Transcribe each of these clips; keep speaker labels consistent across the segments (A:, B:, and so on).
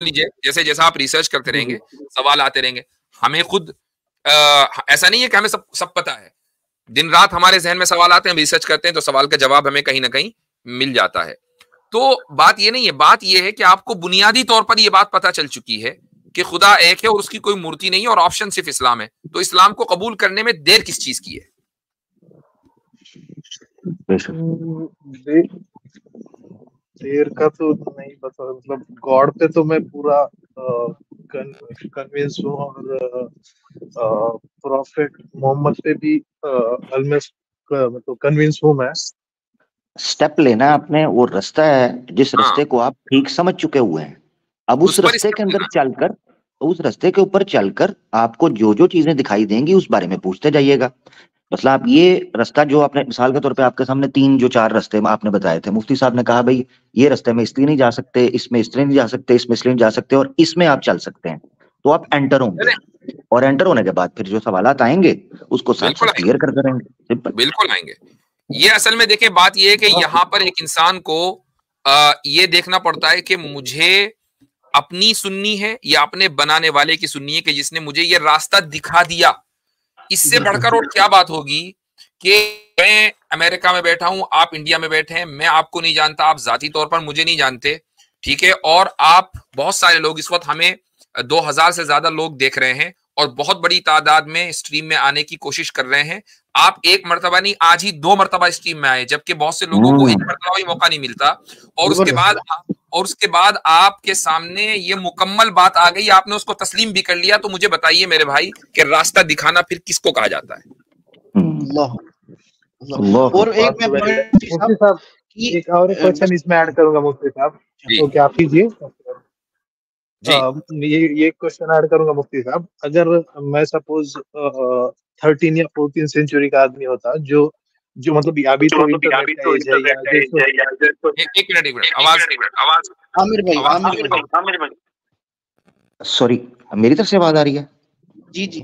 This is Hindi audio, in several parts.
A: लीजिए, जैसे जैसा आप रिसर्च करते रहेंगे, सवाल आते रहेंगे, हमें खुद ऐसा नहीं है कि हमें सब सब पता है। दिन रात हमारे जहन में सवाल आते हैं, हम रिसर्च करते हैं, तो सवाल का जवाब हमें कहीं ना कहीं मिल जाता है। तो बात ये नहीं है, बात ये है कि आपको बुनियादी तौर पर यह बात पता चल चुकी है कि खुदा एक है और उसकी कोई मूर्ति नहीं है और ऑप्शन सिर्फ इस्लाम है। तो इस्लाम को कबूल करने में देर किस चीज की है?
B: देर का तो नहीं पता, मतलब गॉड पे तो मैं पूरा कन्विंस हूँ, और प्रॉफिट मोहम्मद पे भी ऑलमोस्ट मतलब कन्विंस हूँ मैं।
C: स्टेप लेना आपने, वो रास्ता है जिस रास्ते को आप ठीक समझ चुके हुए हैं। अब उस रास्ते के अंदर चलकर, उस रास्ते के ऊपर चलकर आपको जो जो चीजें दिखाई देंगी उस बारे में पूछते जाइएगा। मतलब आप ये रास्ता जो आपने मिसाल के तौर पे आपके सामने 3-4 रास्ते आपने बताए थे, मुफ्ती साहब ने कहा भाई ये रास्ते में इसलिए नहीं जा सकते, इसमें इसलिए नहीं जा सकते, इसमें इसलिए नहीं जा सकते, और इसमें आप चल सकते हैं। तो आप एंटर होंगे, और एंटर होने के बाद फिर जो सवालात आएंगे उसको साथ साथ क्लियर करते रहेंगे।
A: बिल्कुल आएंगे। ये असल में देखें, बात ये है कि यहाँ पर एक इंसान को ये देखना पड़ता है कि मुझे अपनी सुननी है या अपने बनाने वाले की सुननी है, कि जिसने मुझे ये रास्ता दिखा दिया। इससे बढ़कर और क्या बात होगी कि मैं अमेरिका में बैठा हूं, आप इंडिया में बैठे हैं, मैं आपको नहीं जानता, आप जाती तौर पर मुझे नहीं जानते, ठीक है, और आप बहुत सारे लोग, इस वक्त हमें 2000 से ज्यादा लोग देख रहे हैं और बहुत बड़ी तादाद में स्ट्रीम में आने की कोशिश कर रहे हैं। आप एक मर्तबा नहीं, आज ही 2 मर्तबा स्ट्रीम में आए, जबकि बहुत से लोगों को एक मर्तबा भी मौका नहीं मिलता। और उसके बाद आपके सामने ये मुकम्मल बात आ गई, आपने उसको तस्लीम भी कर लिया। तो मुझे बताइए मेरे भाई कि रास्ता दिखाना फिर किसको कहा जाता है?
B: और एक और क्वेश्चन इसमें ऐड करूंगा मुफ्ती साहब, तो क्या आप कीजिए ये क्वेश्चन ऐड करूंगा मुफ्ती साहब। अगर मैं सपोज 13 या 14 सेंचुरी का आदमी होता, जो मतलब अभी तो इंटरनेट का एज है,
A: एक मिनट आवाज
D: आमिर भाई
C: सॉरी, मेरी तरफ से आवाज आ रही है?
D: जी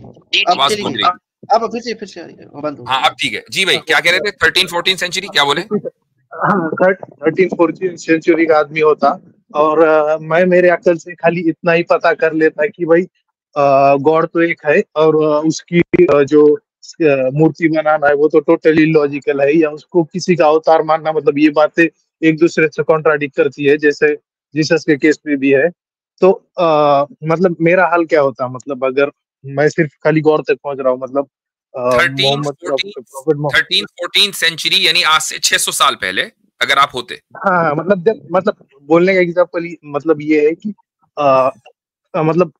A: आवाज गूंज रही है।
D: अब फिर से आ रही है, बंद हो।
A: हाँ अब ठीक है जी भाई, क्या कह रहे थे? 13-14 सेंचुरी क्या बोले?
B: 13-14 सेंचुरी का आदमी होता, और मैं मेरे अकल से खाली इतना ही पता कर लेता कि भाई गॉड तो एक है, और उसकी जो मूर्ति बनाना है वो तो टोटली लॉजिकल है, या उसको किसी का अवतार मानना, मतलब ये बातें एक दूसरे से कॉन्ट्राडिक्ट करती है, जैसे जीसस के केस में भी है। तो मतलब मेरा हाल क्या होता, मतलब अगर मैं सिर्फ खाली गॉड तक पहुंच रहा हूँ, मतलब
A: 13-14 सेंचुरी यानी आज से 600 साल पहले अगर आप होते।
B: हाँ, मतलब बोलने का एग्जाम्पल मतलब ये है कि मतलब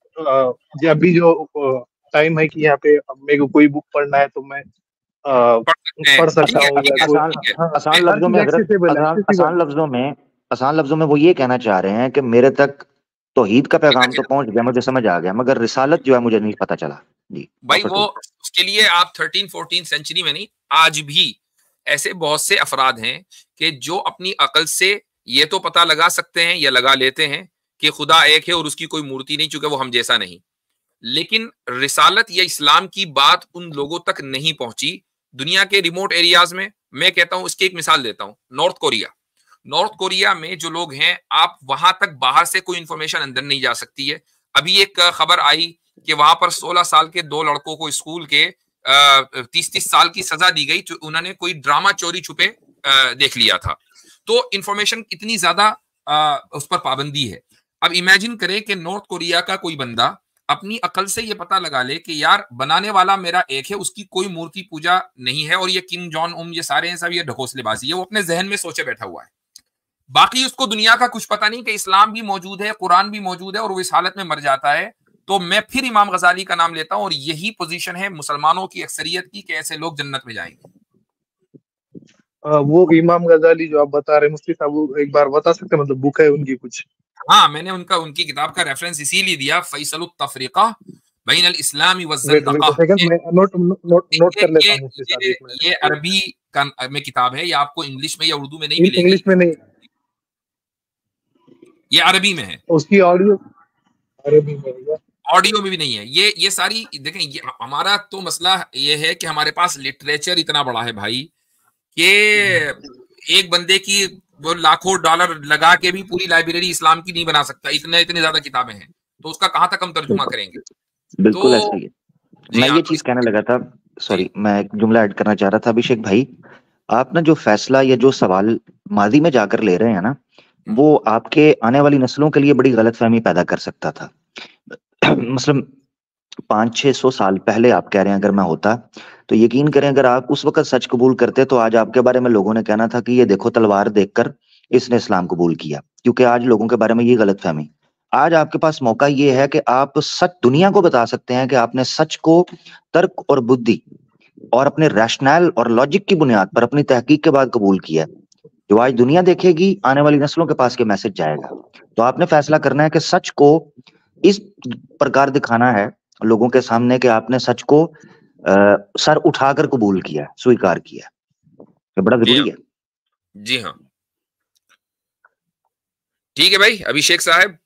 B: अभी जो टाइम है कि यहाँ पे मेरे को कोई बुक पढ़ना है तो मैं पढ़ सकता हूँ।
C: आसान लफ्जों में वो ये कहना चाह रहे हैं कि मेरे तक तौहीद का पैगाम तो पहुंच गया, मुझे समझ आ गया, मगर रिसालत जो है मुझे नहीं पता चला। जी
A: भाई, वो उसके लिए आप 13-14 सेंचुरी में नहीं, आज भी ऐसे बहुत से अफराद हैं कि जो अपनी अकल से ये तो पता लगा सकते हैं या लगा लेते हैं कि खुदा एक है और उसकी कोई मूर्ति नहीं, चूंकि वो हम जैसा नहीं, लेकिन रिसालत या इस्लाम की बात उन लोगों तक नहीं पहुंची। दुनिया के रिमोट एरियाज में, मैं कहता हूं, इसकी एक मिसाल देता हूं, नॉर्थ कोरिया में जो लोग हैं, आप वहां तक बाहर से कोई इंफॉर्मेशन अंदर नहीं जा सकती है। अभी एक खबर आई कि वहां पर 16 साल के 2 लड़कों को स्कूल के 30-30 साल की सजा दी गई, जो उन्होंने कोई ड्रामा चोरी छुपे देख लिया था। तो इंफॉर्मेशन इतनी ज्यादा उस पर पाबंदी है। अब इमेजिन करें कि नॉर्थ कोरिया का कोई बंदा अपनी अकल से ये पता लगा ले कि यार बनाने वाला मेरा एक है, उसकी कोई मूर्ति पूजा नहीं है, और ये किम जॉन उन ये सारे हैं सब ये ढकोसलेबाजी है, वो अपने जहन में सोचे बैठा हुआ है। बाकी उसको दुनिया का कुछ पता नहीं कि इस्लाम भी मौजूद है, कुरान भी मौजूद है, और वो इस हालत में मर जाता है। तो मैं फिर इमाम गजाली का नाम लेता हूं, और यही पोजीशन है मुसलमानों की अक्सरियत की कि ऐसे लोग जन्नत में जाएंगे।
B: वो इमाम गजाली जो आप बता रहे हैं मुफ्ती साहब, वो एक बार बता सकते हैं, मतलब बुक है उनकी कुछ?
A: हाँ, मैंने उनकी किताब का रेफरेंस इसीलिए दिया, फैसलुत तफरीका बैन अल इस्लामी व ज़ंदक़ा।
B: नोट कर लेता हूं मुफ्ती साहब।
A: ये अरबी में किताब है, ये आपको इंग्लिश में या उर्दू में नहीं मिलेगी।
B: इंग्लिश में नहीं,
A: ये अरबी में है।
B: उसकी ऑडियो अरबी में है,
A: ऑडियो में भी नहीं है। ये सारी देखें, ये हमारा तो मसला ये है कि हमारे पास लिटरेचर इतना बड़ा है भाई कि एक बंदे की वो लाखों डॉलर लगा के भी पूरी लाइब्रेरी इस्लाम की नहीं बना सकता, इतनी ज्यादा किताबें हैं, तो उसका कहाँ तक हम तर्जुमा करेंगे?
C: बिल्कुल ऐसा
A: तो
C: ही है।
A: जी
C: मैं
A: हाँ,
C: ये
A: तो
C: चीज कहने लगा था, सॉरी, मैं एक जुमला ऐड करना चाह रहा था अभिषेक भाई। आप ना जो फैसला या जो सवाल माजी में जाकर ले रहे हैं ना, वो आपके आने वाली नस्लों के लिए बड़ी गलतफहमी पैदा कर सकता था। मतलब 500-600 साल पहले आप कह रहे हैं अगर मैं होता, तो यकीन करें अगर आप उस वक्त सच कबूल करते तो आज आपके बारे में लोगों ने कहना था कि ये देखो तलवार देखकर इसने इस्लाम कबूल किया, क्योंकि आज लोगों के बारे में ये गलतफहमी। आज आपके पास मौका ये है कि आप सच दुनिया को बता सकते हैं कि आपने सच को तर्क और बुद्धि और अपने रैशनल और लॉजिक की बुनियाद पर अपनी तहकीक के बाद कबूल किया है। जो आज दुनिया देखेगी, आने वाली नस्लों के पास के मैसेज जाएगा। तो आपने फैसला करना है कि सच को इस प्रकार दिखाना है लोगों के सामने कि आपने सच को सर उठाकर कबूल किया, स्वीकार किया। ये बड़ा
A: जी
C: जरूरी
A: हाँ,
C: है।
A: जी हाँ, ठीक है भाई अभिषेक साहब।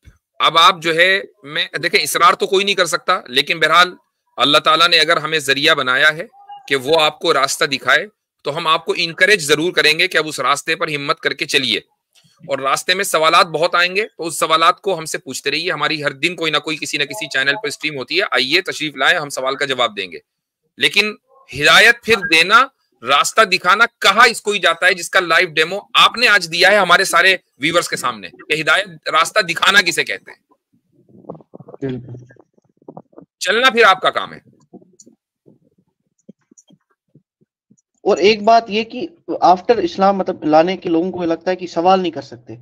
A: अब आप जो है, मैं देखें इसरार तो कोई नहीं कर सकता, लेकिन बहरहाल अल्लाह ताला ने अगर हमें जरिया बनाया है कि वो आपको रास्ता दिखाए, तो हम आपको इनकरेज जरूर करेंगे कि अब उस रास्ते पर हिम्मत करके चलिए। और रास्ते में सवालात बहुत आएंगे, तो उस सवालात को हमसे पूछते रहिए। हमारी हर दिन कोई ना कोई किसी न किसी चैनल पर स्ट्रीम होती है, आइए तशरीफ लाए, हम सवाल का जवाब देंगे। लेकिन हिदायत फिर देना, रास्ता दिखाना कहाँ इसको ही जाता है जिसका लाइव डेमो आपने आज दिया है हमारे सारे व्यूवर्स के सामने कि हिदायत रास्ता दिखाना किसे कहते हैं। चलना फिर आपका काम है।
D: और एक बात ये कि आफ्टर इस्लाम मतलब लाने के लोगों को लगता है कि सवाल नहीं कर सकते,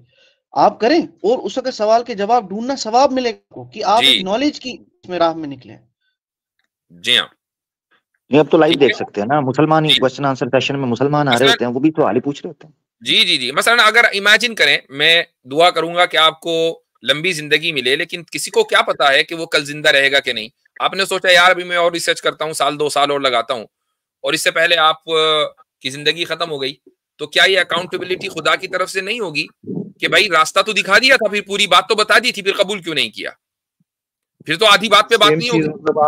D: आप करें और उस वक्त सवाल के जवाब ढूंढना, सवाब मिलेगा कि आप
A: जी
D: एक नॉलेज की इसमें राह में निकले।
A: जी हाँ,
C: ये अब तो लाइव
A: ठीक
C: देख
A: है
C: सकते हैं ना, मुसलमान ही
A: जी।
C: क्वेश्चन आंसर सेशन में मुसलमान आ रहे
A: मसलन
C: होते हैं, वो भी सवाल ही पूछ रहे होते हैं।
A: जी जी जी, मसलन अगर इमेजिन करें, मैं दुआ करूंगा कि आपको लंबी जिंदगी मिले, लेकिन किसी को क्या पता है कि वो कल जिंदा रहेगा कि नहीं। आपने सोचा यार अभी मैं और रिसर्च करता हूँ, साल 2 साल और लगाता हूँ, और इससे पहले आप की जिंदगी खत्म हो गई, तो क्या ये अकाउंटेबिलिटी खुदा की तरफ से नहीं होगी कि भाई रास्ता तो दिखा दिया था, फिर पूरी बात तो बता दी थी, फिर कबूल क्यों नहीं किया? फिर तो आधी बात पे बात
B: सेम
A: नहीं
B: चीज
A: होगी।
B: मतलब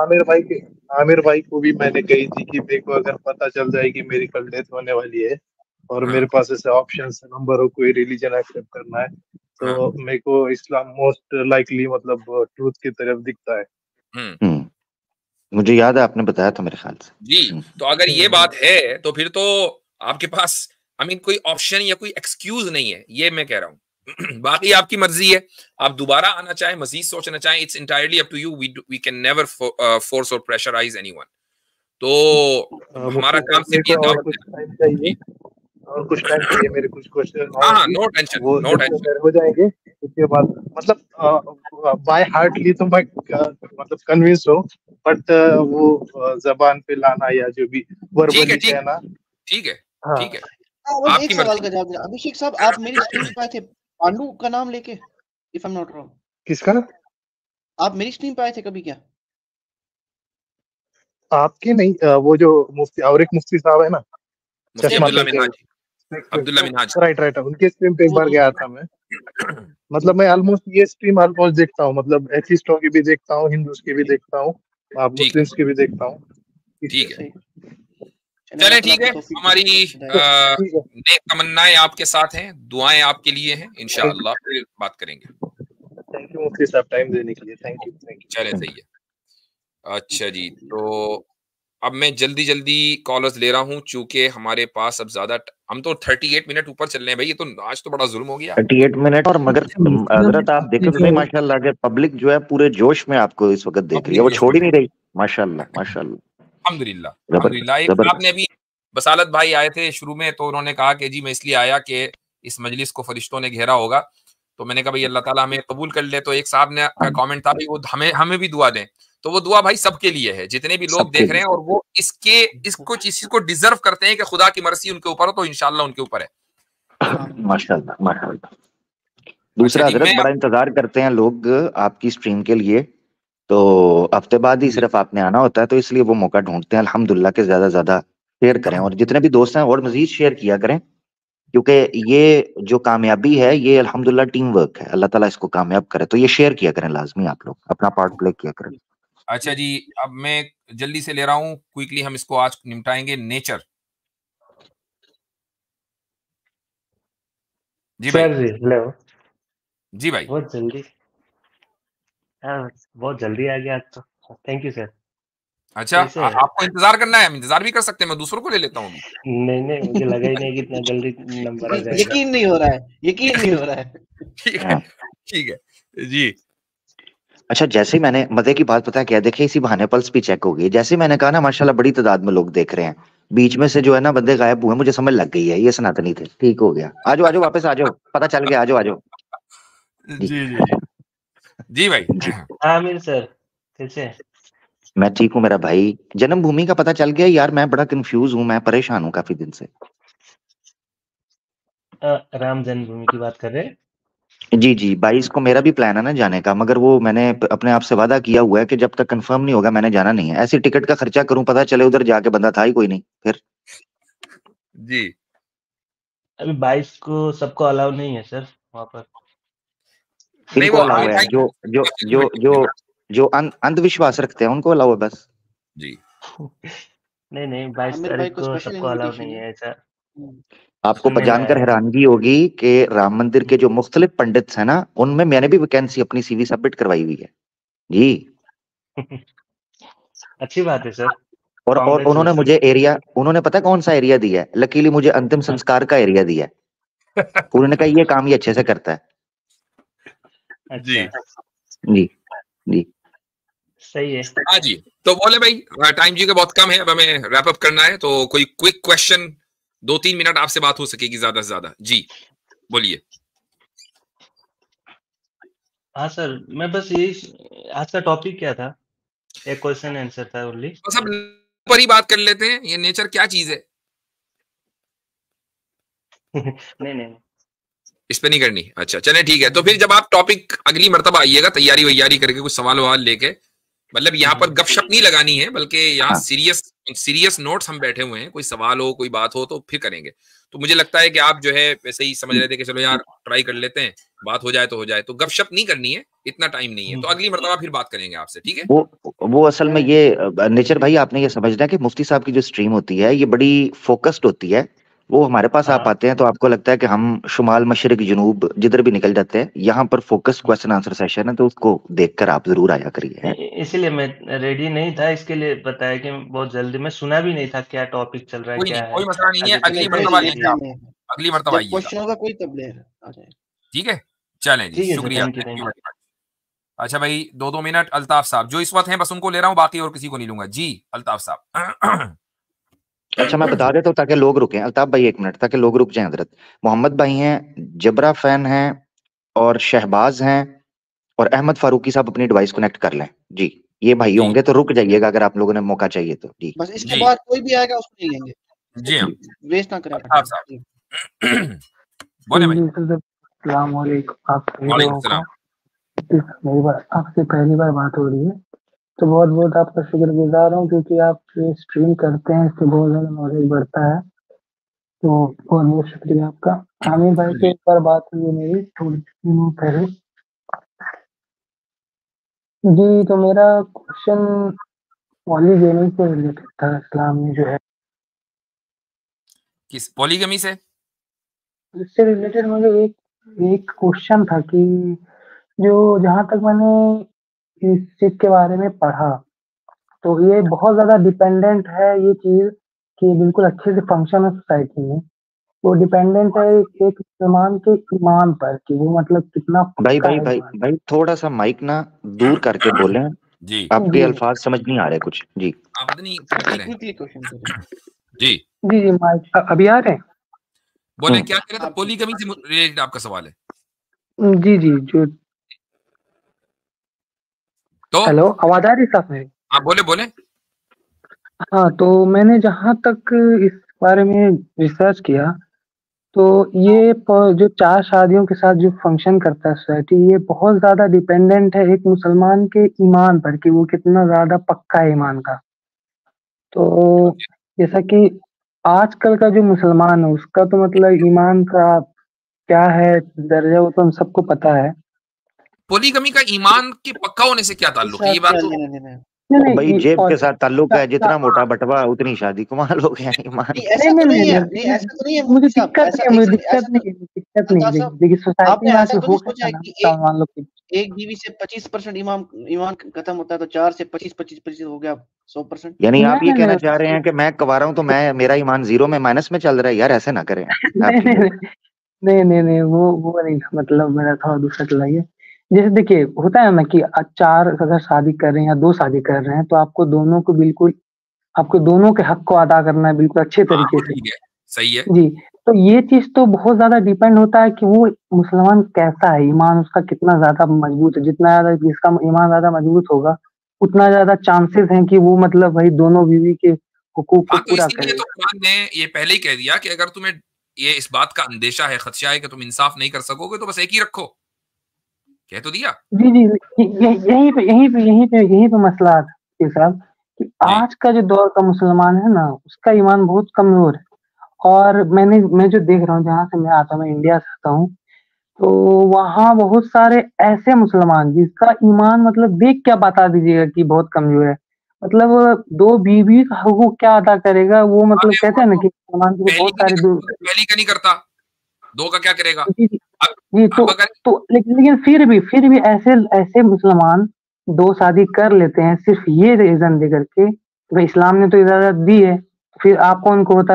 B: आमिर भाई को भी मैंने कही थी कि मेरे को अगर पता चल जाए कि मेरी कल डेथ होने वाली है और
A: हाँ
B: मेरे पास ऐसे ऑप्शन नंबर हो, कोई रिलीजन एक्सेप्ट करना है,
A: हाँ,
B: तो मेरे को इस्लाम मोस्ट लाइकली मतलब ट्रूथ की तरफ दिखता है।
A: हम्म,
C: मुझे याद है आपने बताया था मेरे ख्याल से।
A: जी। तो अगर ये बात है तो फिर तो आपके पास कोई ऑप्शन या कोई एक्सक्यूज नहीं है, ये मैं कह रहा हूं। बाकी आपकी मर्जी है, आप दोबारा आना चाहें, मजीद सोचना चाहें, it's entirely up to you. We can never force और प्रेशराइज एनीवन। तो हमारा
B: मुफ्ती
A: काम
B: साहब मेरे
A: सिर्फ
B: को
A: ये
B: और
A: दावत
B: कुछ
A: देना।
B: टाइम चाहिए,
A: जी,
B: और कुछ टाइम चाहिए, मेरे कुछ क्वेश्चन
A: हाँ
B: और
A: हाँ,
B: भी,
A: नो टेंशन,
B: वो
A: नो
B: जब
A: टेंशन।
B: मेरे हो जाएंगे उसके बाद मतलब बाय हार्टली तो मैं मतलब कन्विंस हूँ, बट वो जबान पे लाना या जो भी
A: ठीक है
B: वर्बली
A: ठीक है
B: कहना।
A: ठीक है
B: हाँ,
A: ठीक है,
D: हाँ, बस एक
A: आपकी
D: सवाल
A: मर्जी।
D: का जवाब देना अभिषेक साहब, आप मेरी स्ट्रीम पे आए थे पांडु का नाम लेके, if I am not wrong.
B: किसका?
D: आप मेरी स्ट्रीम पे आए थे कभी क्या?
B: आपके नहीं, वो जो मुफ्ती और एक मुफ्ती साहब है ना,
A: मुफ्ती
B: चश्मा
A: अब्दुल्ला
B: पहन के,
A: मिनहाज, अब्दुल्ला मिनहाज।
B: राइट राइट, उनके स्ट्रीम पे एक
D: वो
B: बार गया
D: दूसरा।
B: था मैं। मतलब मैं ऑलमोस्ट ये स्ट्रीम ऑलमोस्ट देखता हूँ, मतलब एथिस्टों की भी देखता हूँ, हिंदूज की भी देखता हूँ,
A: ठीक है
B: मुस्लिम्स की भी देखता हूँ।
A: ठीक है,
D: सही। चलिए,
A: चलें
D: अल्लाह ताला
A: ठीक है।
D: आपको तौफीक दे,
A: हमारी
D: हिदायत दे।
B: ठीक है,
A: नेक तमन्नाएं आपके साथ हैं, दुआएं आपके लिए हैं,
B: थैंक
A: इंशाअल्लाह फिर बात करेंगे।
B: थैंक यू मुफ्ती साहब टाइम देने के लिए, थैंक यू थैंक यू।
A: चलें सही है। अच्छा जी, तो अब मैं जल्दी जल्दी कॉलर्स ले रहा हूं, चूंकि हमारे पास अब ज्यादा हम तो 38 मिनट ऊपर चल रहे हैं भाई, ये तो आज तो बड़ा जुल्म हो गया।
C: 38 मिनट, और मगर हजरत आप देखें तो नहीं, माशाल्लाह के पब्लिक जो है पूरे जोश में आपको इस वक्त देख रही है,
A: पब्लिक
C: वो
A: जोश में
C: छोड़ ही
A: है,
C: नहीं रही। माशाल्लाह माशाल्लाह,
A: अल्हम्दुलिल्लाह
C: जबरदस्त
A: अल्हम्दुलिल्लाह। एक आपने
C: जबरदस्त।
A: अभी बसालत भाई आए थे शुरू में, तो उन्होंने कहा कि जी मैं इसलिए आया कि इस मजलिस को फरिश्तों ने घेरा होगा, तो मैंने कहा भाई अल्लाह ताला हमें कबूल कर ले। तो एक साहब ने का कमेंट था भाई वो हमें हमें भी दुआ दें, तो वो दुआ भाई सबके लिए है, जितने भी लोग
C: सबके
A: देख रहे
C: लिए
A: हैं, और वो इसको चीज को डिजर्व करते हैं कि खुदा की मर्जी उनके ऊपर हो, तो इंशाल्लाह उनके ऊपर है।
C: माशाल्लाह माशाल्लाह।
A: अच्छा
C: दूसरा
A: जी,
C: हजरत
A: मैं
C: बड़ा इंतजार करते हैं लोग आपकी स्ट्रीम के लिए, तो हफ्ते बाद ही सिर्फ आपने आना होता है, तो इसलिए वो मौका ढूंढते हैं। अल्हम्दुलिल्लाह के ज्यादा ज्यादा शेयर करें, और जितने भी दोस्त हैं और मजीद शेयर किया करें, क्योंकि ये जो कामयाबी है ये अल्हम्दुलिल्लाह टीम वर्क है। अल्लाह ताला इसको कामयाब करे, तो ये शेयर किया करें लाजमी, आप लोग अपना पार्ट प्ले किया करें।
A: अच्छा जी, अब मैं जल्दी से ले रहा हूँ, क्विकली हम इसको आज निपटाएंगे। नेचर, जी भाई।
E: सर जी हेलो।
A: जी भाई।
E: बहुत जल्दी, बहुत जल्दी आ गया आज तो। Thank you sir.
A: अच्छा,
E: कैसे है?
A: आपको इंतजार करना है? हम इंतजार भी कर सकते हैं, मैं दूसरों को ले लेता हूँ अभी।
E: नहीं नहीं, मुझे लगा ही नहीं कि इतना जल्दी नंबर आ जाएगा।
D: यकीन नहीं हो रहा है, यकीन नहीं हो रहा है।
A: ठीक है, ठीक है जी।
C: अच्छा, जैसे ही मैंने मजे की बात पता है क्या, देखिए इसी बहाने पल्स भी चेक हो गई। जैसे ही मैंने कहा ना माशाल्लाह बड़ी तादाद में लोग देख रहे हैं, बीच में से जो है ना बंदे गायब हुए, मुझे समझ लग गई है ये सनातनी थे। ठीक हो गया, आ जाओ आ जाओ वापस आ जाओ, पता चल गया, आ जाओ आ जाओ।
A: जी जी जी जी भाई।
C: जी
E: आमिर सर कैसे हैं?
C: मैं ठीक हूँ मेरा भाई। जन्मभूमि का पता चल गया यार, मैं बड़ा कंफ्यूज हूँ, मैं परेशान हूँ काफी दिन से।
E: राम जन्मभूमि की बात कर रहे हैं?
C: जी जी, 22 को मेरा भी प्लान है ना जाने का, मगर वो मैंने अपने आप से वादा किया हुआ है कि जब तक कंफर्म नहीं होगा मैंने जाना नहीं है। ऐसे टिकट का खर्चा करूं, पता चले उधर जाके बंदा था ही कोई नहीं फिर।
A: जी
E: अभी 22 को सबको अलाउ नहीं है सर वहाँ पर।
A: नहीं,
C: इनको
A: वो
C: अलाउ है, जो जो जो जो जो अंधविश्वास रखते हैं उनको अलाउ है बस।
A: जी।
E: नहीं नहीं, 22
D: आमिर भाई
E: तारीख
D: को
E: को
D: स्पेशल
E: सबको अलाउ
D: इनविटेशन
E: नहीं
D: है।
E: है ऐसा
C: आपको
E: सुनने में
C: जानकर
E: आया है।
C: हैरानगी होगी कि राम मंदिर के जो मुख्तलिफ पंडित हैं ना, उनमें मैंने भी वैकेंसी अपनी सीवी सबमिट करवाई हुई है जी।
E: अच्छी बात है सर।
C: और उन्होंने
E: कॉन्ग्रेचुलेशन।
C: मुझे एरिया, उन्होंने पता कौन सा एरिया दिया है? लकीली मुझे अंतिम संस्कार का एरिया दिया है। उन्होंने कहा ये काम ये अच्छे से करता है।
A: जी
E: अच्छा
C: जी जी।
E: सही है।
A: हाँ जी। तो बोले भाई, टाइम जी का बहुत कम है, अब हमें रैप अप करना है, तो कोई क्विक क्वेश्चन 2-3 मिनट आपसे बात हो सकेगी ज्यादा से ज्यादा। जी बोलिए।
E: हाँ सर, मैं बस यही, आज का टॉपिक क्या था? एक क्वेश्चन आंसर था ओनली।
A: तो सब पर ही बात कर लेते हैं, ये नेचर क्या चीज है,
E: नहीं नहीं
A: इस पे नहीं करनी। अच्छा चले ठीक है, तो फिर जब आप टॉपिक अगली मर्तबा आइएगा तैयारी वैयारी करके कुछ सवाल ववाल लेके, मतलब यहाँ पर गपशप नहीं लगानी है, बल्कि यहाँ
C: हाँ।
A: सीरियस सीरियस नोट्स हम बैठे हुए हैं, कोई सवाल हो कोई बात हो तो फिर करेंगे। तो मुझे लगता है कि आप जो है वैसे ही समझ रहे थे कि चलो यार ट्राई कर लेते हैं, बात हो जाए तो हो जाए, तो गपशप नहीं करनी है, इतना टाइम नहीं है, तो अगली मर्तबा फिर बात करेंगे आपसे, ठीक है?
C: वो असल में ये नेचर भाई, आपने ये समझना है कि मुफ्ती साहब की जो स्ट्रीम होती है ये बड़ी फोकस्ड होती है। वो हमारे पास आप
E: हाँ
C: आते हैं तो आपको लगता है कि हम शुमाल मशरिक जनूब जिधर भी निकल जाते हैं। यहाँ पर फोकस क्वेश्चन आंसर सेशन है, तो उसको देखकर आप जरूर आया करिए।
E: इसीलिए मैं रेडी नहीं था, इसके लिए बताया कि बहुत जल्दी, मैं सुना भी नहीं था क्या टॉपिक चल रहा है
A: कोई
E: क्या
A: नहीं,
E: है।
A: कोई मसला नहीं है,
E: अभी तक
A: अगली
D: कोई
A: मर्तबा
D: नहीं,
A: लेंगे आप,
D: नहीं,
A: अगली मर्तबा
D: जब
A: आइएगा,
D: क्वेश्चन होगा कोई तब ले आ जाएगा।
A: ठीक है? चलें जी,
E: ठीक है सर,
A: शुक्रिया,
E: thank you
A: thank
E: thank
A: you
E: you.
A: Very much. अच्छा भाई, 2-2 मिनट अल्ताफ साहब जो इस वक्त हैं बस उनको ले रहा हूँ, बाकी और किसी को नहीं लूंगा जी। अल्ताफ साहब।
C: अच्छा, मैं बता देता हूँ ताकि लोग रुकें। अल्ताफ भाई 1 मिनट, ताकि लोग रुक जाएं हजरत। मोहम्मद भाई हैं, जबरा फैन हैं, और शहबाज हैं, और अहमद फारूकी साहब अपनी डिवाइस कनेक्ट कर लें जी। ये भाई
A: जी
C: होंगे तो रुक जाइएगा अगर आप लोगों ने मौका चाहिए तो जी।
D: बस इसके
A: जी
D: बाद कोई भी आएगा उसको नहीं लेंगे,
A: जी हाँ,
D: वेस्ट ना करें
A: अल्ताफ
D: टाइम।
A: साहब। बोले भाई।
F: जी सर, अस्सलामुअलैकुम। आप सभी
A: वालेकुम
F: लोगों
A: सलाम।
F: को मेरी बात आपसे पहली बार बात हो रही है, तो बहुत बहुत आपका शुक्रगुजार हूँ, क्योंकि आप ये स्ट्रीम करते हैं, इससे बहुत ज़्यादा नॉलेज बढ़ता है। तो बहुत बहुत शुक्रिया आपका। आमिर भाई से
A: जी
F: एक बार बात हुई है मेरी थोड़ी दिनों पहले। जी, तो मेरा क्वेश्चन पॉलीगेमी से रिलेटेड था, इस्लाम में जो है
A: किस पॉलीगमी से?
F: इससे रिलेटेड मुझे एक एक क्वेश्चन था कि जो जहाँ तक मैंने इस चीज के बारे में पढ़ा, तो ये बहुत ज़्यादा डिपेंडेंट है ये चीज़ कि बिल्कुल अच्छे से फंक्शन है सोसाइटी में। वो डिपेंडेंट है एक मुसलमान के ईमान पर कि वो मतलब कितना
C: भाई
F: पक्का
C: भाई
F: है
C: भाई
F: ईमान।
C: भाई थोड़ा सा माइक ना दूर करके बोलें,
A: जी
C: आपके
F: जी
C: अल्फाज समझ नहीं आ रहे कुछ जी।
A: आप पता नहीं क्या कह रहे हैं।
D: क्विकली क्वेश्चन करें।
A: जी
F: जी जी, माइक अभी आ रहे
A: बोले, क्या कह रहे थे?
D: आप
A: पॉलीगमी से रिलेटेड आपका सवाल है?
F: हैं? जी जी, जो
A: तो
F: हेलो, आवाज आ रही है साहब मेरी?
A: आप बोले बोले।
F: हाँ, तो मैंने जहाँ तक इस बारे में रिसर्च किया, तो ये जो 4 शादियों के साथ जो फंक्शन करता है सोसाइटी, ये बहुत ज़्यादा डिपेंडेंट है एक मुसलमान के ईमान पर कि वो कितना ज़्यादा पक्का है ईमान का। तो जैसा कि आजकल का जो मुसलमान है उसका तो मतलब ईमान का क्या है दर्जा, वो तो हम सबको पता है।
A: पॉलीगमी का ईमान के पक्का होने से क्या ताल्लुक है? ये
D: इसका
A: बात
D: क्या
A: तो
D: लेना देना है?
F: नहीं
C: भाई
F: नहीं
C: जेब के साथ ताल्लुक है, जितना मोटा
A: हाँ
C: बटवा उतनी शादी, कमाल हो गया ईमान।
D: नहीं ऐसा तो नहीं है, नहीं ऐसा तो नहीं है
F: मुझे
D: मुफ्ती साहब,
F: दिक्कत
D: ऐसा
F: नहीं है, मुझे
D: एक
F: दिक्कत
D: ऐसा
F: नहीं है, दिक्कत नहीं है।
D: अता साहब,
F: देखिए सोसाइटी
D: आपने
F: में
D: ऐसा
F: आके
D: तो
F: हो
D: नहीं
F: गया
D: सोचा है
F: ना,
D: कि
F: मान लो कि
D: एक बीवी से 25% ईमान खत्म होता है, तो 4 से 25 हो गया 100%।
C: यानी आप ये
F: नहीं
C: कहना
F: नहीं
C: चाह रहे हैं कि मैं कमा रहा हूं तो मैं, मेरा ईमान जीरो में माइनस में चल रहा है? यार ऐसे ना करें
F: नहीं
C: आपकी
F: नहीं
C: बात।
F: नहीं नहीं नहीं, वो नहीं था, मतलब मेरा थोड़ा दूसरा चलाइए। जैसे देखिए होता है ना कि चार अगर शादी कर रहे हैं या दो शादी कर रहे हैं, तो आपको दोनों के हक को अदा करना है बिल्कुल अच्छे
A: हाँ,
F: तरीके
A: वो
F: से।
A: ठीक है, सही है।
F: जी, तो ये चीज तो बहुत ज्यादा डिपेंड होता है कि वो मुसलमान कैसा है, ईमान उसका कितना ज्यादा मजबूत है। जितना ज्यादा जिसका ईमान ज्यादा मजबूत होगा, उतना ज्यादा चांसेस हैं कि वो मतलब भाई दोनों बीवी के हुकूक को
A: हाँ, तो
F: पूरा
A: इसीलिए तो
F: करेगा।
A: कुरान ने ये पहले ही कह दिया कि अगर तुम्हें ये इस बात का अंदेशा है, खदशा है कि तुम इंसाफ नहीं कर सकोगे, तो बस एक ही रखो। कह तो दिया।
F: जी जी, यहीं पे मसला आता है साहब, कि
A: जी
F: आज का जो दौर का मुसलमान है ना, उसका ईमान बहुत कमजोर है। और मैं जो देख रहा हूँ, जहाँ से मैं आता हूँ, मैं इंडिया से आता हूँ, तो वहाँ बहुत सारे ऐसे मुसलमान जिसका ईमान मतलब देख क्या बता दीजिएगा कि बहुत कमजोर है। मतलब दो बीवी का हुकूक क्या अदा करेगा वो, मतलब
A: अरे
F: कहते
A: वो
F: हैं ना
A: तो
F: कि मुसलमान के
A: पहली
F: बहुत
A: की नहीं
F: सारे
A: करता, पहली का नहीं करता, दो का क्या करेगा?
F: जी जी
A: अब
F: जी,
A: अब अगर
F: लेकिन फिर भी ऐसे ऐसे मुसलमान दो शादी कर लेते हैं सिर्फ ये रीजन दे करके, भाई इस्लाम ने तो इजाजत दी है, फिर आप कौन को होता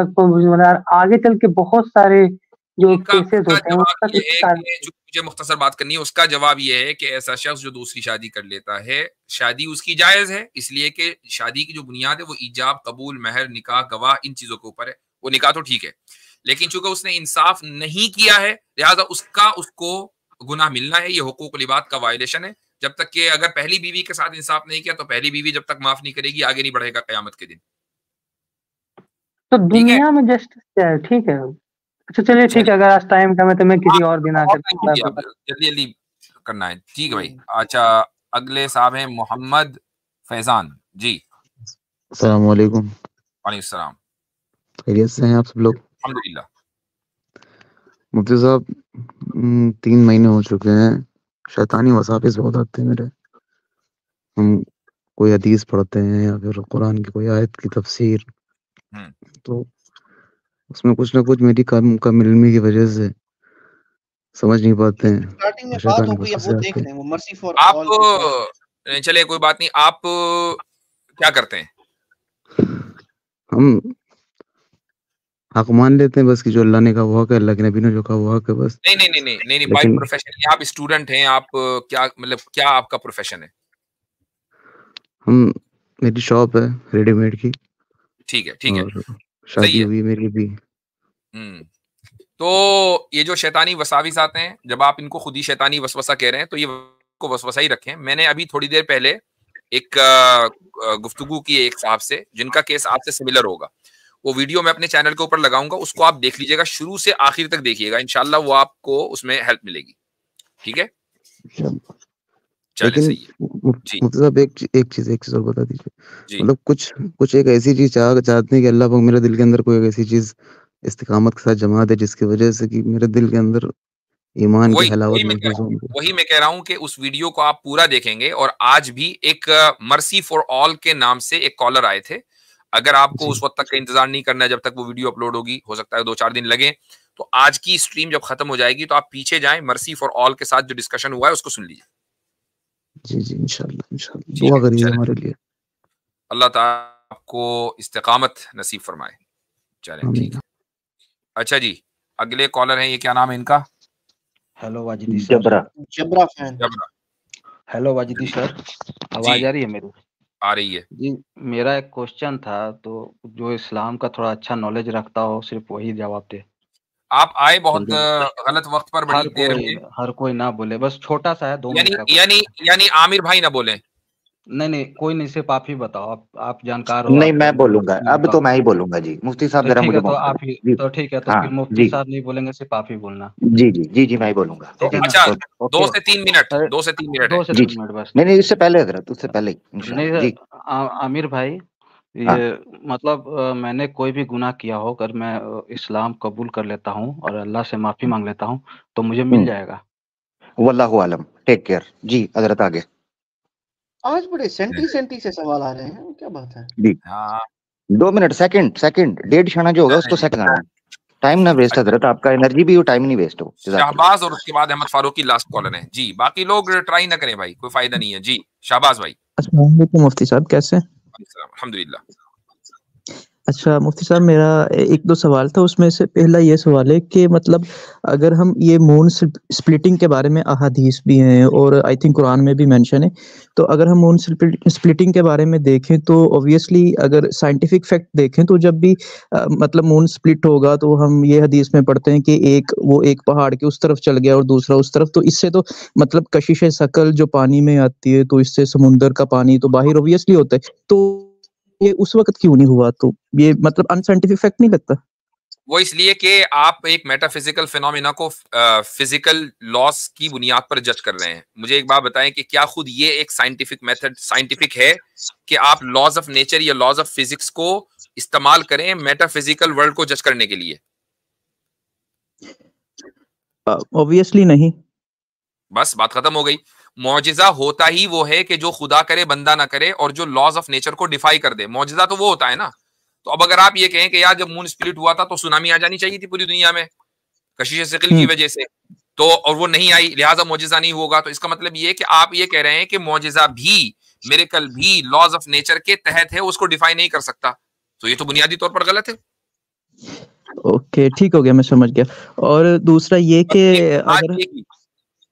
F: आगे चल के बहुत सारे जो
A: उनका
F: केसेस
A: उनका
F: होते हैं
A: जवाब
F: उसका
A: ये
F: किसी
A: है
F: कारण
A: कि जो मुझे मुख्तसर बात करनी है, उसका जवाब ये है कि ऐसा शख्स जो दूसरी शादी कर लेता है, शादी उसकी जायज है, इसलिए कि शादी की जो बुनियाद है वो ईजाब, कबूल, महर, निकाह, गवाह, इन चीजों के ऊपर है। वो निकाह तो ठीक है, लेकिन चूंकि उसने इंसाफ नहीं किया है, लिहाजा उसको गुनाह मिलना है। ये हुकूक लिबाद का वायलेशन है। जब तक कि अगर पहली बीवी के साथ इंसाफ नहीं किया, तो पहली बीवी जब तक माफ नहीं करेगी, आगे नहीं बढ़ेगा कयामत के दिन।
F: तो
A: ठीक है,
F: दुनिया में जस्टिस क्या है? ठीक है, अच्छा चलिए ठीक है,
A: चलिए।
F: अगर आज टाइम कम है तो मैं
A: हाँ,
F: किसी और दिन
A: बहुत
F: आकर
A: टाइम हो गया, अब जल्दी जल्दी करना है। ठीक है भाई। अच्छा, अगले साहब हैं मोहम्मद फैजान जी।
G: अस्सलाम वालेकुम।
A: वालेकुम सलाम।
G: खैरियत से हैं आप सब लोग?
A: अल्हम्दुलिल्लाह।
G: मुफ्ती साहब, 3 महीने हो चुके हैं, शैतानी वसाविस बहुत आते हैं मेरे। हम कोई हदीस पढ़ते हैं या फिर कुरान की कोई आयत की तफसीर, तो उसमें कुछ ना कुछ मेरी कम इल्मी की वजह से समझ नहीं पाते हैं,
D: स्टार्टिंग में
G: और
D: बात हो
G: शैतानी
D: गई है,
G: वसवसे
D: वो
G: आते
D: देख
G: हैं।
D: लें, वो मर्सी फॉर
A: आप
D: ऑल के साथ।
A: चलिए कोई बात नहीं। आप क्या करते हैं?
G: हम हक मान लेते हैं बस कि जो अल्लाह ने कहा वो हक है, अल्लाह के नबी ने जो कहा वो हक है बस।
A: नहीं नहीं नहीं नहीं नहीं, नहीं बाय
G: लेकिन
A: प्रोफेशन आप स्टूडेंट हैं, आप क्या मतलब क्या आपका प्रोफेशन है?
G: हम मेरी शॉप है रेडीमेड की,
A: ठीक है, ठीक है,
G: और
A: सही
G: शादी
A: है।
G: हुई मेरी भी।
A: तो ये जो शैतानी वसाविस आते हैं, जब आप इनको खुद ही शैतानी वसवसा कह रहे हैं, तो ये को वसवसा ही रखें। मैंने अभी थोड़ी देर पहले एक गुफ्तगू की एक साहब से, जिनका केस आपसे सिमिलर होगा। वो वीडियो मैं अपने चैनल के ऊपर लगाऊंगा, उसको आप देख लीजिएगा, शुरू से आखिर तक देखिएगा, इंशाल्लाह वो आपको उसमें हेल्प मिलेगी। ठीक है, चले
G: लेकिन
A: सही है जी।
G: मुफ्ती साहब एक चीज और बता दीजिए,
A: जी
G: मतलब कुछ एक ऐसी चीज चाहते हैं कि अल्लाह पाक मेरे दिल के अंदर कोई एक ऐसी चीज इस्तिकामत के साथ जमा दे, जिसकी वजह से कि मेरे दिल के अंदर ईमान की
A: वही
G: हलावत
A: वही मैं कह
G: महसूस
A: रहा हूँ,
G: हो।
A: वही मैं कह रहा हूँ कि उस वीडियो को आप पूरा देखेंगे। और आज भी एक मर्सी फॉर ऑल के नाम से एक कॉलर आए थे। अगर आपको उस वक्त तक का इंतजार नहीं करना है जब तक वो वीडियो अपलोड होगी, हो सकता है 2-4 दिन लगे, तो आज की स्ट्रीम जब खत्म हो जाएगी तो आप पीछे जाएं, मर्सी फॉर ऑल के साथ जो डिस्कशन हुआ है उसको सुन लीजिए।
G: जी इंशाल्लाह
A: ठीक
G: दुआ
A: है,
G: करिए
A: चले,
G: हमारे लिए।
A: अल्लाह ताला आपको इस्तिकामत नसीब फरमाए। चलें, ठीक
G: आमीन।
A: है। अच्छा जी, अगले कॉलर हैं, ये क्या नाम है इनका?
H: Hello Wajidi sir.
D: जबरा फैन।
A: जबरा।
H: हेलो वाजिदी सर, आवाज आ रही है मेरी?
A: आ रही है
H: जी, मेरा एक क्वेश्चन था, तो जो इस्लाम का थोड़ा अच्छा नॉलेज रखता हो सिर्फ वही जवाब दे।
A: आप आए बहुत
H: जल्दी।
A: गलत वक्त पर, बड़ी देर में।
H: हर कोई ना बोले, बस छोटा सा है, 2
A: यानी
H: मिनट का
A: यानी
H: क्वेश्चन।
A: यानी आमिर भाई ना बोले?
H: नहीं कोई नहीं, सिर्फ आप ही बताओ, आप जानकार हो,
C: नहीं
H: आप
C: मैं बोलूंगा, अब तो
H: बताओ।
C: मैं ही बोलूंगा जी। मुफ्ती साहब
H: तो
C: जरा
H: ठीक
C: मुझे
H: है, तो
C: मौका
H: आप
C: दें
H: ही,
C: जी।
H: तो ठीक है, तो
C: हाँ
H: फिर मुफ्ती
C: जी
H: साहब नहीं बोलेंगे, सिर्फ आप ही बोलना।
C: जी मैं ही बोलूंगा
H: ठीक
C: जी।
H: है ना?
A: अच्छा,
H: ओके।
A: 2 से 3 मिनट,
H: सर
A: 2 से 3 मिनट
H: 2
A: है।
H: से
C: जी
H: 3 मिनट बस।
C: नहीं उससे पहले हजरत, उससे पहले
H: नहीं
C: इंशाल्लाह जी।
H: आमिर भाई,
C: हाँ
H: ये मतलब मैंने कोई भी गुनाह किया हो, अगर मैं इस्लाम कबूल कर लेता हूँ और अल्लाह से माफी मांग लेता हूँ, तो मुझे मिल जाएगा?
C: वल्लाहु आलम, टेक केयर जी। हजरत आगे।
D: आज बड़े सेंटी से सवाल आ रहे हैं, क्या बात है
C: जी।
A: हाँ
C: 2 मिनट, सेकंड 1.5 क्षण जो होगा उसको सेकंड आना, टाइम ना वेस्ट हजरत, आपका एनर्जी भी हो, टाइम नहीं वेस्ट हो।
A: शाहबाज और उसके बाद अहमद फारूकी लास्ट कॉलर हैं जी, बाकी लोग ट्राई ना करें भाई, कोई फायदा नहीं है जी। शाहबाज भाई।
I: अस्सलाम वालेकुम मुफ्ती साहब, कैसे?
A: अल्हम्दुलिल्लाह।
I: अच्छा मुफ्ती साहब, मेरा एक दो सवाल था, उसमें से पहला ये सवाल है कि मतलब अगर हम ये मून स्प्लिटिंग के बारे में अहादीस भी हैं और आई थिंक कुरान में भी मेंशन है, तो अगर हम मून स्प्लिटिंग के बारे में देखें तो ऑब्वियसली अगर साइंटिफिक फैक्ट देखें तो जब भी मतलब मून स्प्लिट होगा तो हम ये हदीस में पढ़ते हैं कि एक पहाड़ के उस तरफ चल गया और दूसरा उस तरफ, तो इससे तो मतलब कशिश शकल जो पानी में आती है तो इससे समुंदर का पानी तो बाहर ऑब्वियसली होता है, तो ये उस वक्त क्यों नहीं हुआ? तो ये मतलब अनसाइंटिफिक फैक्ट नहीं लगता?
A: वो इसलिए कि आप एक मेटाफिजिकल फिनोमिना को फिजिकल लॉस की बुनियाद पर जज कर रहे हैं। मुझे एक बात बताएं कि क्या खुद ये एक साइंटिफिक मेथड साइंटिफिक है कि आप लॉज ऑफ नेचर या लॉज ऑफ फिजिक्स को इस्तेमाल करें मेटाफिजिकल वर्ल्ड को जज करने के लिए?
I: ऑब्वियसली नहीं।
A: बस बात खत्म हो गई। मौजिजा होता ही वो है कि जो खुदा करे बंदा ना करे और जो लॉज ऑफ नेचर को डिफाई कर दे। मौजिजा तो वो होता है ना। तो अब अगर आप ये कहें कि यार जब मून स्प्लिट हुआ था तो सुनामी आ जानी चाहिए थी पूरी दुनिया में कशिश सिकिल की वजह से, तो और वो नहीं आई, लिहाजा मौजिजा नहीं होगा, तो इसका मतलब ये कि आप ये कह रहे हैं कि मौजिजा भी मिरेकल भी लॉज ऑफ नेचर के तहत है, उसको डिफाइन नहीं कर सकता। तो ये तो बुनियादी तौर पर गलत है।
I: ओके ठीक हो गया, मैं समझ गया। और दूसरा ये कि अगर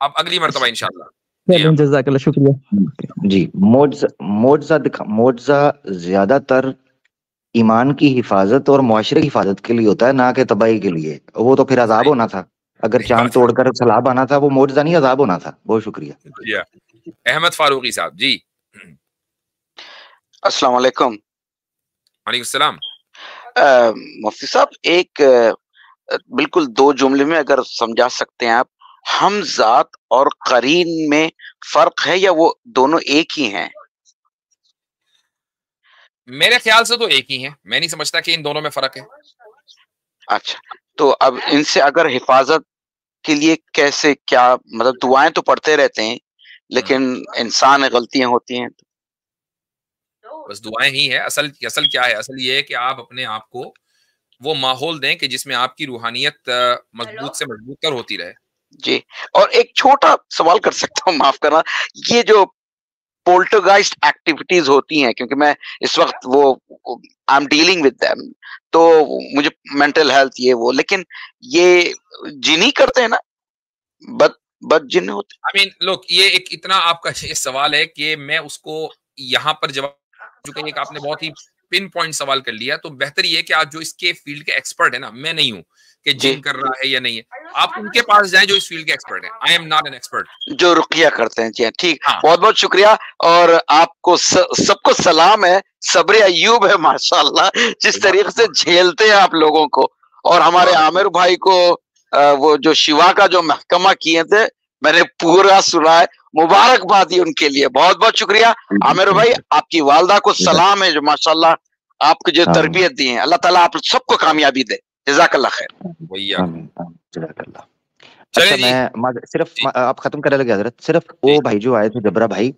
A: अब अगली मर्तबा इंशाल्लाह।
I: जज़ाकल्लाह, शुक्रिया
C: जी। मोजा ज्यादातर ईमान की हिफाजत और मुआशरे की हिफाजत के लिए होता है, ना कि तबाही के लिए। वो तो फिर अजाब होना था, अगर चांद तोड़कर सलाब आना था वो मोजा नहीं अजाब होना था। बहुत शुक्रिया।
A: अहमद फारूकी साहब जी।
J: अस्सलाम वालेकुम।
A: वालेकुम सलाम।
J: मुफ्ती साहब, एक बिल्कुल 2 जुमले में अगर समझा सकते हैं आप, हम ज़ात और करीन में फर्क है या वो दोनों एक ही हैं?
A: मेरे ख्याल से तो एक ही हैं। मैं नहीं समझता कि इन दोनों में फर्क है।
J: अच्छा, तो अब इनसे अगर हिफाजत के लिए कैसे, क्या मतलब दुआएं तो पढ़ते रहते हैं लेकिन इंसान गलतियां होती हैं।
A: बस दुआएं ही है। असल क्या है? असल ये है कि आप अपने आप को वो माहौल दें कि जिसमें आपकी रूहानियत मजबूत से मजबूत तर होती रहे।
J: जी, और एक छोटा सवाल कर सकता हूँ, माफ करना, ये जो पोल्टरगाइस्ट एक्टिविटीज होती हैं, क्योंकि मैं इस वक्त वो I am dealing with them, तो मुझे मेंटल हेल्थ ये वो, लेकिन ये जिनी करते हैं ना, बद जिन होते।
A: आई मीन लुक, ये एक इतना आपका ये सवाल है कि मैं उसको यहाँ पर जवाब चुका। एक आपने बहुत ही पिन पॉइंट सवाल कर लिया, तो बेहतर ये है कि आप जो इसके फील्ड के एक्सपर्ट है ना, मैं नहीं हूँ कि जिन कर रहा है या नहीं है, आप उनके पास जाएं जो इस फील्ड के एक्सपर्ट हैं। I am not an expert.
J: जो रुकिया करते हैं। जी ठीक, बहुत बहुत शुक्रिया। और आपको सबको सलाम है, सब्र अय्यूब है माशाल्लाह, जिस तरीके से झेलते हैं आप लोगों को। और हमारे आमिर भाई को वो जो शिवा का जो महकमा किए थे, मैंने पूरा सुना है, मुबारकबाद उनके लिए। बहुत बहुत शुक्रिया आमिर भाई। आपकी वालदा को सलाम है जो माशाल्लाह आपको जो तरबियत दी है। अल्लाह ताला आप सबको कामयाबी दे। जज़ाकल्लाह खैर।
C: अच्छा, मैं सिर्फ आप खत्म करने लगे हजरत, सिर्फ वो भाई जो आए थे जबरा भाई,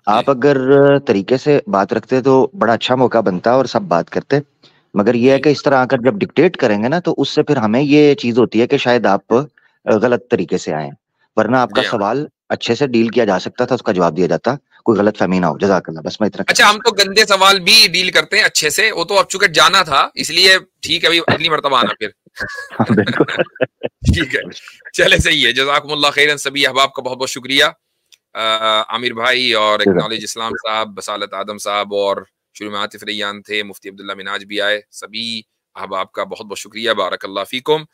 C: आप अगर तरीके से बात रखते तो बड़ा अच्छा मौका बनता और सब बात करते, मगर ये है कि इस तरह आकर जब डिक्टेट करेंगे ना तो उससे फिर हमें ये चीज होती है कि शायद आप गलत तरीके से आए, वरना आपका सवाल अच्छे से डील किया जा सकता था, उसका जवाब दिया जाता, कोई गलत फहमी ना हो। जज़ाकल्लाह। बस मैं इतना।
A: अच्छा, हम तो गंदे सवाल भी डील करते हैं अच्छे से, वो तो अब चूंकि जाना था इसलिए ठीक है, अभी अगली मर्तबा आना फिर। ठीक है, चले सही है। जज़ाकुमुल्लाह खैरन। सभी अहबाब का बहुत बहुत शुक्रिया। आमिर भाई और एक्नॉलेज इस्लाम साहब, बसालत आदम साहब और शुरू में आतिफ रैयान थे, मुफ्ती अब्दुल्ला मिनाज भी आए। सभी अहबाब का बहुत बहुत शुक्रिया। बारकल्लाह फीकुम।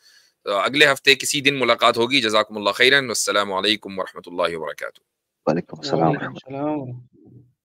A: अगले हफ्ते किसी दिन मुलाकात होगी। जज़ाकुमुल्लाह खैरन। अस्सलामु अलैकुम व रहमतुल्लाहि व बरकातुहू।
C: वालेकुम अस्सलाम।